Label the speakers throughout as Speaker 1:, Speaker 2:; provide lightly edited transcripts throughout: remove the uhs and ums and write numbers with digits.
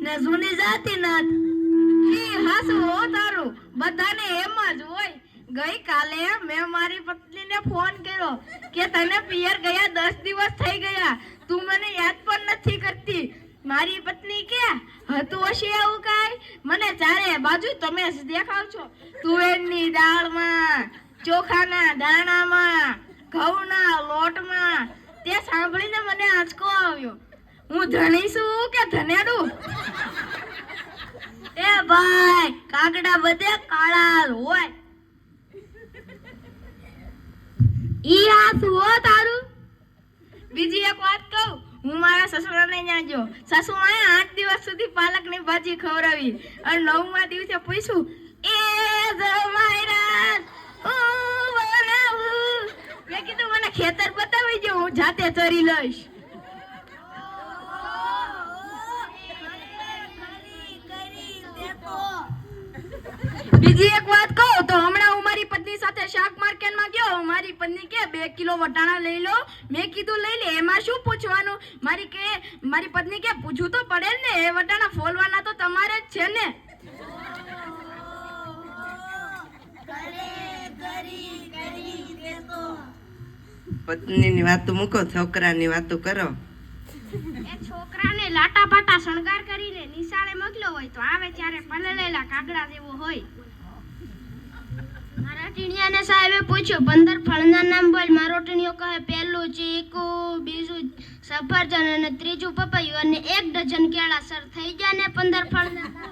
Speaker 1: ને જૂની જાતિ નાથ. ઈ હાસુ હો તારું, બધાને એમ જ હોય. ગઈકાલે મેં મારી પત્નીને ફોન કર્યો કે તને પિયર ગયા 10 દિવસ થઈ ગયા, તું મને યાદ પણ નથી કરતી. મારી પત્ની કે હતું હશે એવું કાંઈ, મને ચારે બાજુ તમે જ દેખાવ છો. તુવેરની દાળમાં, ચોખાના દાણામાં, ઘઉંના લોટમાં. તે સાંભળીને મને આંચકો આવ્યો. હું ધણી છું કે ધનેડું? એ ભાઈ, કાગડા બધે કાળા હોય. ઈ હાથ હો તારું. બીજી એક વાત કહું, હું મારા સસરાને ત્યાં ગયો. સસુમાએ 8 દિવસ સુધી પાલકની ભાજી ખવડાવી અને 9મા દિવસે પૂછ્યું, એ જમાઈરાત હું બનાવું? મેં કીધું મને ખેતર બતાવી દો, હું જાતે ચરી લઈશ. બીજી એક વાત કહું તો હમણાં હું મારી પત્ની સાથે શાક માર્કેટમાં ગયો. મારી પત્ની કે 2 કિલો વટાણા લઈ લો. મેં કીધું લઈ લે, એમાં શું પૂછવાનું? મારી પત્ની કે પૂછવું તો પડે ને, એ વટાણા ફોલવાના તો તમારે જ છે ને.
Speaker 2: પત્નીની વાતો મૂકો, છોકરાની વાતો કરો.
Speaker 3: એ છોકરાને લાટા પાટા શણગાર કરીને નિશાળે મોકલ્યો હોય તો આવે ત્યારે પલળેલા કાગડા જેવો હોય. મારા ટીણિયાને સાહેબે પૂછ્યું 15 ફળના નામ બોલ. મારો ટીણિયો કહે પહેલું ચીકુ, બીજું સફરજન અને ત્રીજું પપૈયું અને 1 ડઝન કેળા. સર થઈ ગયા ને 15 ફળના નામ?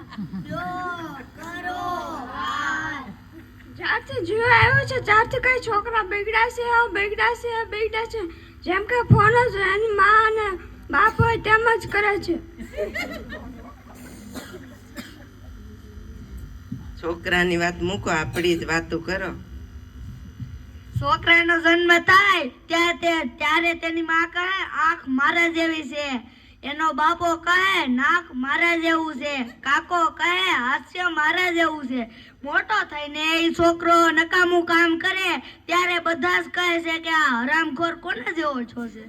Speaker 1: જ્યારથી જીવ આવ્યો છે ત્યારથી કઈ છોકરા બગડ્યા છે. જેમ કે ફોન જ એની માં અને બાપ હોય તેમ જ કરે છે.
Speaker 2: છોકરાની વાત મૂકો, આપણી જ વાતો કરો.
Speaker 1: છોકરાનો જન્મ થાય ત્યારે તેની માં કહે આંખ મારા જેવી છે, એનો બાપો કહે નાક મારા જેવું છે, કાકો કહે હાસ્ય મારા જેવું છે. મોટો થઈને એ છોકરો નકામું કામ કરે ત્યારે બધા જ કહે છે કે આ હરામખોર કોના જેવો છો છે.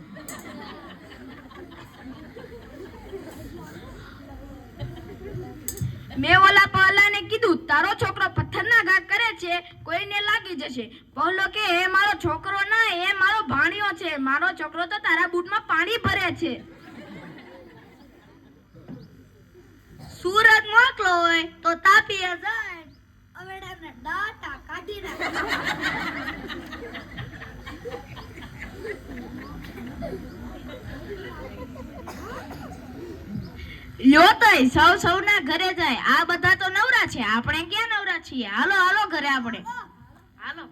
Speaker 1: મેં ઓલા પહલાને કીધું તારો છોકરો પથ્થરના ઘા કરે છે, કોઈને લાગી જશે. પહલો કે એ મારો છોકરો ના, એ મારો ભાણિયો છે. મારો છોકરો તો તારા બૂટમાં પાણી ભરે છે. સુરત મોકલો હોય તો તાપી જાય, અવેડાને દાટા કાઢી નાખે. લ્યો તોય સૌના ઘરે જાય. આ બધા તો નવરા છે, આપણે ક્યાં નવરા છીએ? હાલો ઘરે આપણે. હાલો.